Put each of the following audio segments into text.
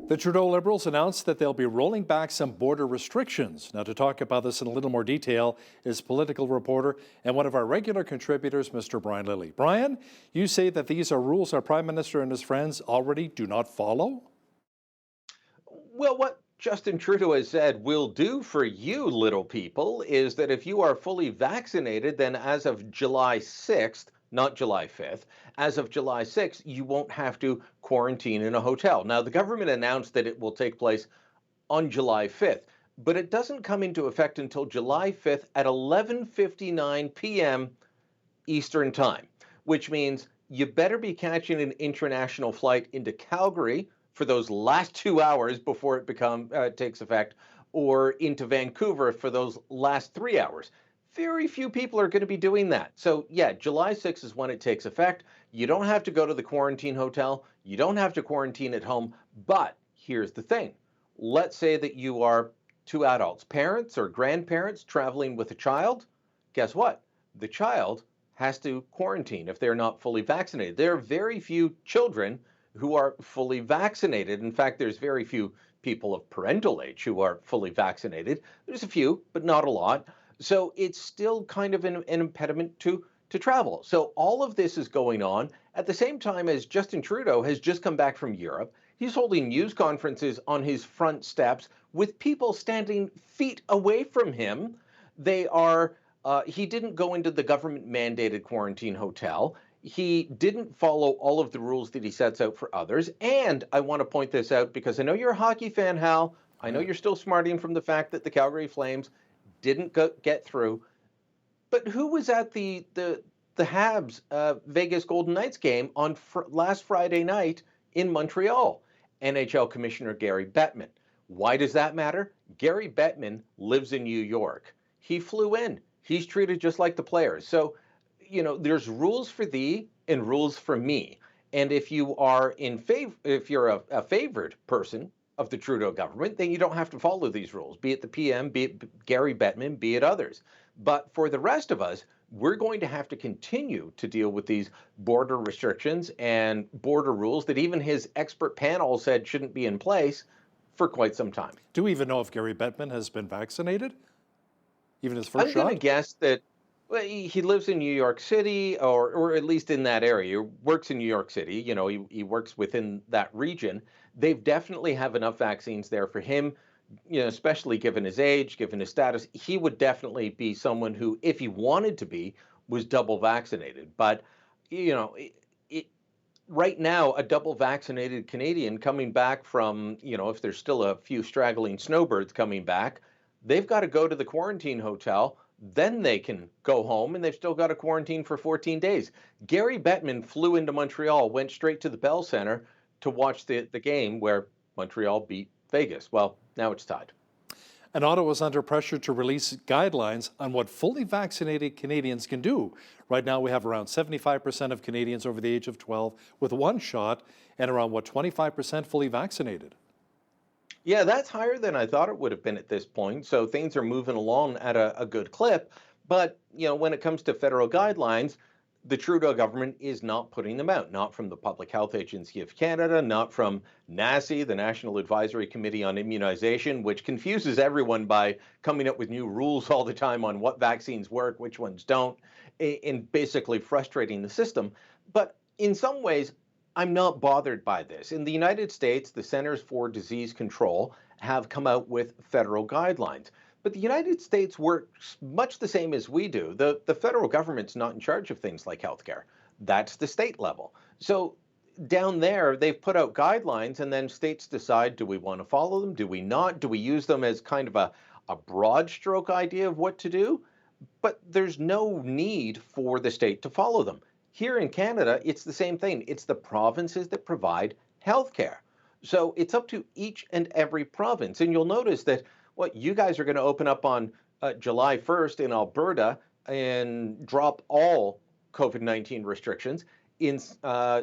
The Trudeau Liberals announced that they'll be rolling back some border restrictions. Now, to talk about this in a little more detail is political reporter and one of our regular contributors, Mr. Brian Lilley. Brian, you say that these are rules our Prime Minister and his friends already do not follow? Well, what Justin Trudeau has said will do for you, little people, is that if you are fully vaccinated, then as of July 6th, not July 5th, as of July 6th, you won't have to quarantine in a hotel. Now, the government announced that it will take place on July 5th, but it doesn't come into effect until July 5th at 11:59 p.m. Eastern Time, which means you better be catching an international flight into Calgary for those last 2 hours before it takes effect, or into Vancouver for those last 3 hours. Very few people are going to be doing that. So yeah, July 6th is when it takes effect. You don't have to go to the quarantine hotel. You don't have to quarantine at home. But here's the thing. Let's say that you are two adults, parents or grandparents traveling with a child. Guess what? The child has to quarantine if they're not fully vaccinated. There are very few children who are fully vaccinated. In fact, there's very few people of parental age who are fully vaccinated. There's a few, but not a lot. So it's still kind of an impediment to travel. So all of this is going on at the same time as Justin Trudeau has just come back from Europe. He's holding news conferences on his front steps with people standing feet away from him. He didn't go into the government mandated quarantine hotel. He didn't follow all of the rules that he sets out for others. And I want to point this out because I know you're a hockey fan, Hal. I know you're still smarting from the fact that the Calgary Flames didn't get through. But who was at the Habs Vegas Golden Knights game on last Friday night in Montreal? NHL Commissioner Gary Bettman. Why does that matter? Gary Bettman lives in New York. He flew in. He's treated just like the players. So, there's rules for thee and rules for me. And if you are if you're a favored person of the Trudeau government, then you don't have to follow these rules, be it the PM, be it Gary Bettman, be it others. But for the rest of us, we're going to have to continue to deal with these border restrictions and border rules that even his expert panel said shouldn't be in place for quite some time. Do we even know if Gary Bettman has been vaccinated? Even his first I'm going to shot? guess that he lives in New York City, or at least in that area. He works in New York City. He works within that region. They've definitely have enough vaccines there for him, especially given his age, given his status. He would definitely be someone who, if he wanted to be, was double vaccinated. But, right now, a double vaccinated Canadian coming back from, if there's still a few straggling snowbirds coming back, they've got to go to the quarantine hotel. Then they can go home, and they've still got to quarantine for 14 days. Gary Bettman flew into Montreal, went straight to the Bell Center to watch the game where Montreal beat Vegas. Well, now it's tied. And Ottawa is under pressure to release guidelines on what fully vaccinated Canadians can do. Right now, we have around 75% of Canadians over the age of 12 with one shot and around, 25% fully vaccinated. Yeah, that's higher than I thought it would have been at this point. So things are moving along at a good clip. But, when it comes to federal guidelines, the Trudeau government is not putting them out, not from the Public Health Agency of Canada, not from NACI, the National Advisory Committee on Immunization, which confuses everyone by coming up with new rules all the time on what vaccines work, which ones don't, and basically frustrating the system. But in some ways, I'm not bothered by this. In the United States, the Centers for Disease Control have come out with federal guidelines. But the United States works much the same as we do. The federal government's not in charge of things like healthcare. That's the state level. So down there, they've put out guidelines, and then states decide, do we want to follow them? Do we not? Do we use them as kind of a broad stroke idea of what to do? But there's no need for the state to follow them. Here in Canada, it's the same thing. It's the provinces that provide healthcare. So it's up to each and every province. And you'll notice that what you guys are going to open up on July 1st in Alberta and drop all COVID-19 restrictions. In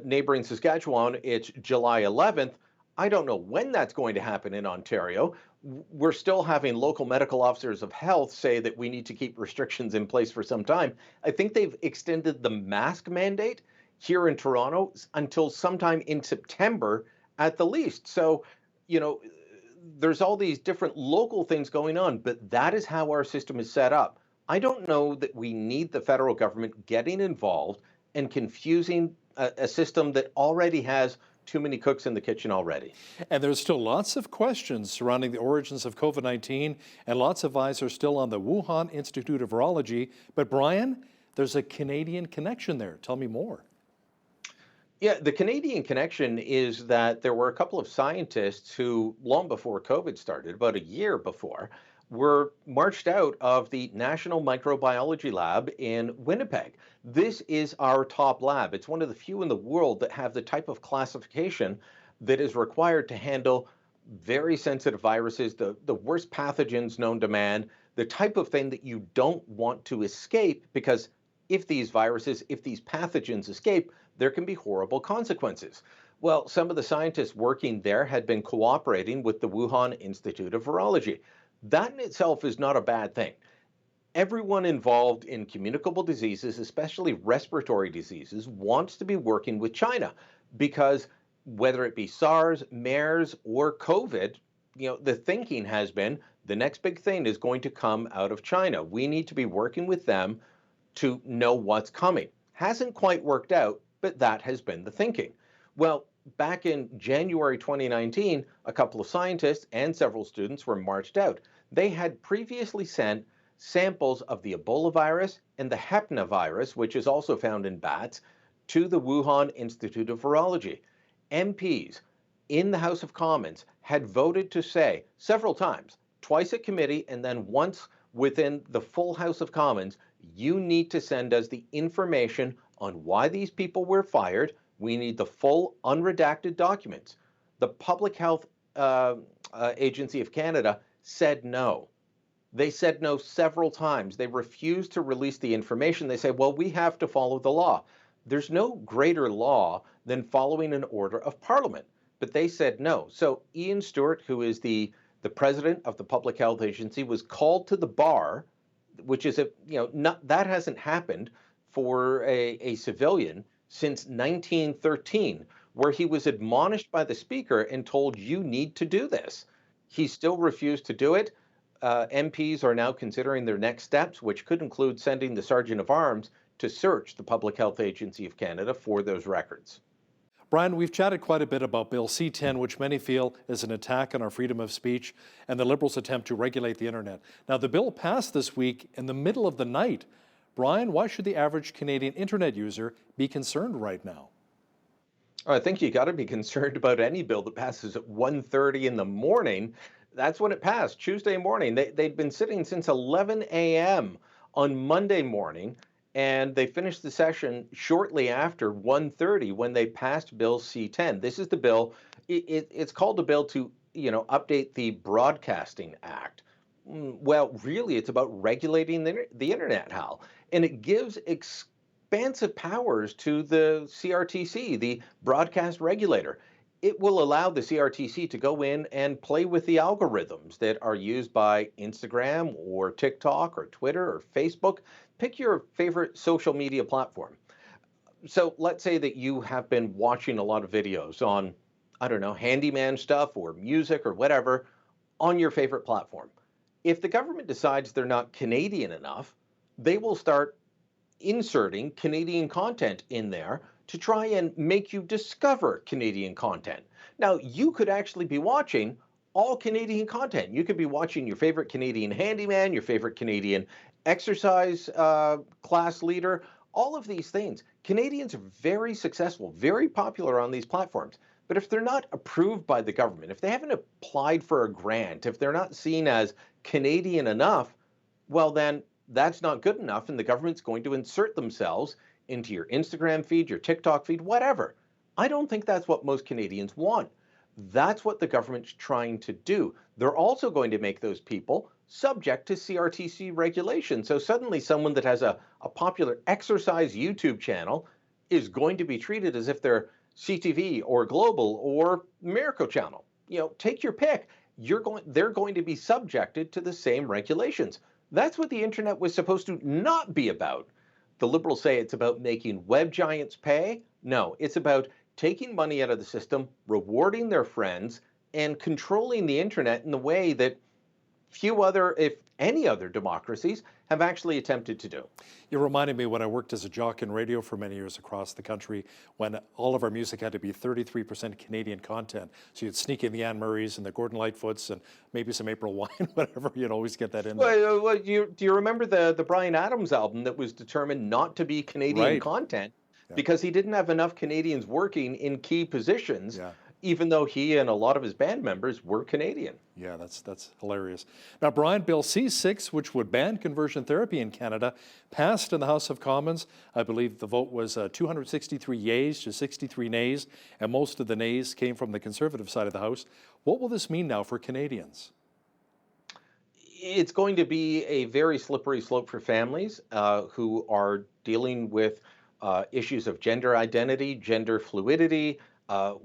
neighboring Saskatchewan, it's July 11th. I don't know when that's going to happen in Ontario. We're still having local medical officers of health say that we need to keep restrictions in place for some time. I think they've extended the mask mandate here in Toronto until sometime in September at the least. So you know, there's all these different local things going on, but that is how our system is set up. I don't know that we need the federal government getting involved and confusing a system that already has too many cooks in the kitchen already. And there's still lots of questions surrounding the origins of COVID-19, and lots of eyes are still on the Wuhan Institute of Virology. But Brian, there's a Canadian connection there. Tell me more. Yeah, the Canadian connection is that there were a couple of scientists who, long before COVID started, about a year before, were marched out of the National Microbiology Lab in Winnipeg. This is our top lab. It's one of the few in the world that have the type of classification that is required to handle very sensitive viruses, the worst pathogens known to man, the type of thing that you don't want to escape because if these viruses, if these pathogens escape, there can be horrible consequences. Well, some of the scientists working there had been cooperating with the Wuhan Institute of Virology. That in itself is not a bad thing. Everyone involved in communicable diseases, especially respiratory diseases, wants to be working with China because whether it be SARS, MERS, or COVID, the thinking has been the next big thing is going to come out of China. We need to be working with them to know what's coming. Hasn't quite worked out, but that has been the thinking. Well, back in January 2019, a couple of scientists and several students were marched out. They had previously sent samples of the Ebola virus and the Hepna virus, which is also found in bats, to the Wuhan Institute of Virology. MPs in the House of Commons had voted to say several times, twice at committee and then once within the full House of Commons, you need to send us the information on why these people were fired. We need the full unredacted documents. The Public Health Agency of Canada said no. They said no several times. They refused to release the information. They say, well, we have to follow the law. There's no greater law than following an order of Parliament. But they said no. So Ian Stewart, who is the president of the Public Health Agency, was called to the bar, which is that hasn't happened for a civilian since 1913, where he was admonished by the speaker and told you need to do this. He still refused to do it. MPs are now considering their next steps, which could include sending the Sergeant of Arms to search the Public Health Agency of Canada for those records. Brian, we've chatted quite a bit about Bill C-10, which many feel is an attack on our freedom of speech and the Liberals' attempt to regulate the internet. Now, the bill passed this week in the middle of the night. Brian, why should the average Canadian internet user be concerned right now? I think you got to be concerned about any bill that passes at 1:30 in the morning. That's when it passed, Tuesday morning. They'd been sitting since 11 a.m. on Monday morning, and they finished the session shortly after 1:30 when they passed Bill C-10. This is the bill. It's called a bill to, update the Broadcasting Act. Well, really, it's about regulating the internet, Hal, and it gives expansive powers to the CRTC, the broadcast regulator. It will allow the CRTC to go in and play with the algorithms that are used by Instagram or TikTok or Twitter or Facebook. Pick your favorite social media platform. So let's say that you have been watching a lot of videos on, I don't know, handyman stuff or music or whatever on your favorite platform. If the government decides they're not Canadian enough, they will start inserting Canadian content in there to try and make you discover Canadian content. Now, you could actually be watching all Canadian content. You could be watching your favorite Canadian handyman, your favorite Canadian exercise class leader, all of these things. Canadians are very successful, very popular on these platforms. But if they're not approved by the government, if they haven't applied for a grant, if they're not seen as Canadian enough, well, then that's not good enough, and the government's going to insert themselves into your Instagram feed, your TikTok feed, whatever. I don't think that's what most Canadians want. That's what the government's trying to do. They're also going to make those people subject to CRTC regulation. So suddenly someone that has a popular exercise YouTube channel is going to be treated as if they're CTV or Global or Miracle Channel. Take your pick. They're going to be subjected to the same regulations. That's what the internet was supposed to not be about. The Liberals say it's about making web giants pay. No, it's about taking money out of the system, rewarding their friends, and controlling the internet in the way that few other, if any other democracies have actually attempted to do. You reminded me when I worked as a jock in radio for many years across the country, when all of our music had to be 33% Canadian content. So you'd sneak in the Anne Murrays and the Gordon Lightfoots and maybe some April Wine, whatever. You'd always get that in there. Well, do you remember the Bryan Adams album that was determined not to be Canadian Right. content Yeah. because he didn't have enough Canadians working in key positions, Yeah. even though he and a lot of his band members were Canadian? Yeah, that's hilarious. Now, Brian, Bill C6, which would ban conversion therapy in Canada, passed in the House of Commons. I believe the vote was 263 yeas to 63 nays, and most of the nays came from the Conservative side of the House. What will this mean now for Canadians? It's going to be a very slippery slope for families who are dealing with issues of gender identity, gender fluidity, uh,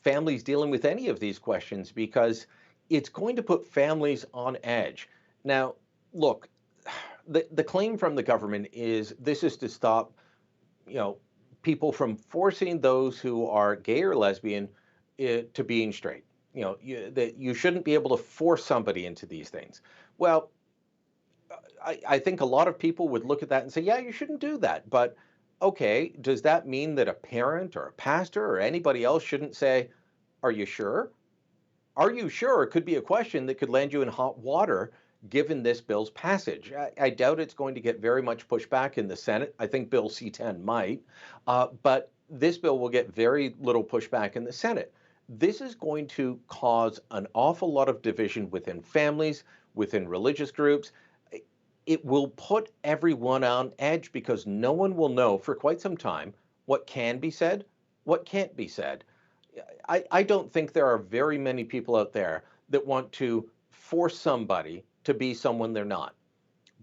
families dealing with any of these questions, because it's going to put families on edge. Now, look, the claim from the government is this is to stop, you know, people from forcing those who are gay or lesbian to being straight. That you shouldn't be able to force somebody into these things. Well, I think a lot of people would look at that and say, yeah, you shouldn't do that. But okay, does that mean that a parent or a pastor or anybody else shouldn't say, are you sure? Are you sure? It could be a question that could land you in hot water given this bill's passage. I doubt it's going to get very much pushback in the Senate. I think Bill C10 might, but this bill will get very little pushback in the Senate. This is going to cause an awful lot of division within families, within religious groups. It will put everyone on edge because no one will know for quite some time what can be said, what can't be said. I don't think there are very many people out there that want to force somebody to be someone they're not.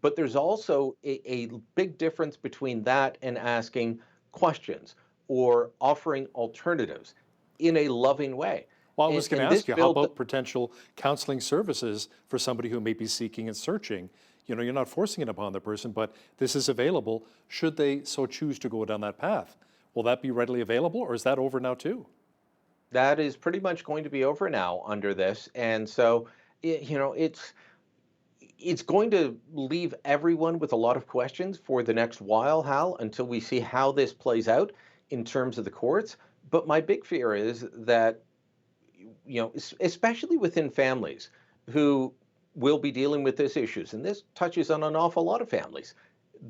But there's also a big difference between that and asking questions or offering alternatives in a loving way. Well, I was going to And this ask you, how bill, about potential counseling services for somebody who may be seeking and searching? You know, you're not forcing it upon the person, but this is available should they so choose to go down that path. Will that be readily available, or is that over now too? that is pretty much going to be over now under this. And so, it's going to leave everyone with a lot of questions for the next while, Hal, until we see how this plays out in terms of the courts. But my big fear is that, especially within families who will be dealing with these issues, and this touches on an awful lot of families,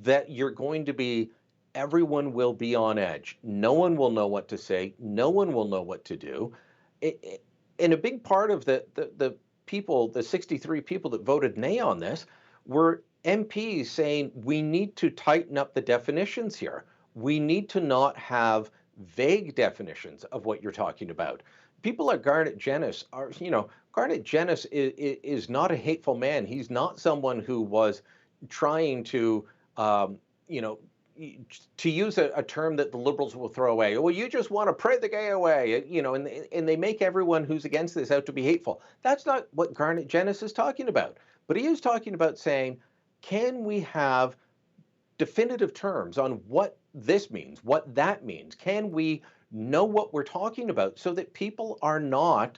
that you're going to be, everyone will be on edge. No one will know what to say. No one will know what to do. And a big part of the people, the 63 people that voted nay on this, were MPs saying we need to tighten up the definitions here. We need to not have vague definitions of what you're talking about. People like Garnet Jennis are, Garnet Jennis is not a hateful man. He's not someone who was trying to, you know, to use a term that the liberals will throw away. Well, you just want to pray the gay away, and they make everyone who's against this out to be hateful. That's not what Garnet Jennis is talking about. But he is talking about saying, can we have definitive terms on what this means, what that means? Can we know what we're talking about so that people are not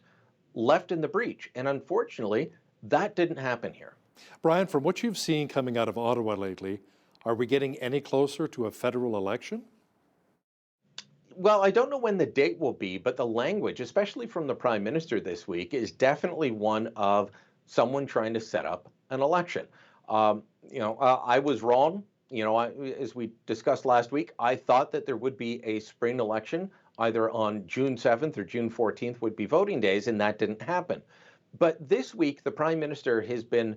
left in the breach? And unfortunately, that didn't happen here. Brian, from what you've seen coming out of Ottawa lately, are we getting any closer to a federal election? Well, I don't know when the date will be, but the language, especially from the Prime Minister this week, is definitely one of someone trying to set up an election. I was wrong. As we discussed last week, I thought that there would be a spring election either on June 7th or June 14th would be voting days, and that didn't happen. But this week, the Prime Minister has been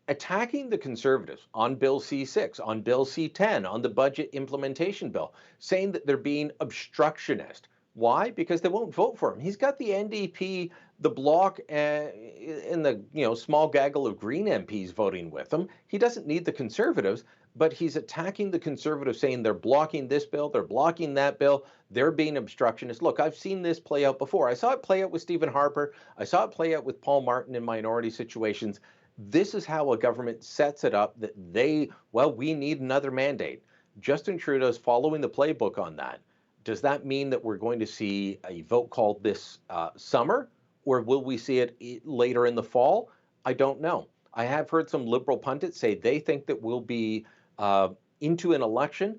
attacking the Conservatives on Bill C6, on Bill C10, on the budget implementation bill, saying that they're being obstructionist. Why? Because they won't vote for him. He's got the NDP, the Bloc, and the small gaggle of Green MPs voting with him. He doesn't need the Conservatives, but he's attacking the Conservatives, saying they're blocking this bill, they're blocking that bill, they're being obstructionist. Look, I've seen this play out before. I saw it play out with Stephen Harper. I saw it play out with Paul Martin in minority situations. This is how a government sets it up that we need another mandate. Justin Trudeau's following the playbook on that. Does that mean that we're going to see a vote called this summer, or will we see it later in the fall? I don't know. I have heard some Liberal pundits say they think that we'll be uh, into an election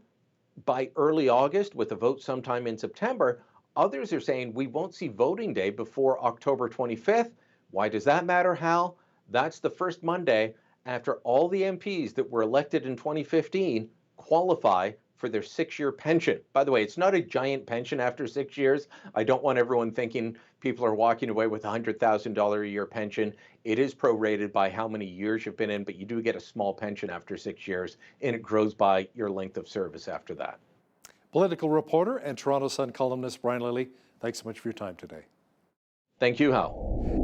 by early August with a vote sometime in September. Others are saying we won't see voting day before October 25th. Why does that matter, Hal? That's the first Monday after all the MPs that were elected in 2015 qualify for their 6-year pension. By the way, it's not a giant pension after 6 years. I don't want everyone thinking people are walking away with a $100,000 a year pension. It is prorated by how many years you've been in, but you do get a small pension after 6 years, and it grows by your length of service after that. Political reporter and Toronto Sun columnist Brian Lilley, thanks so much for your time today. Thank you, Hal.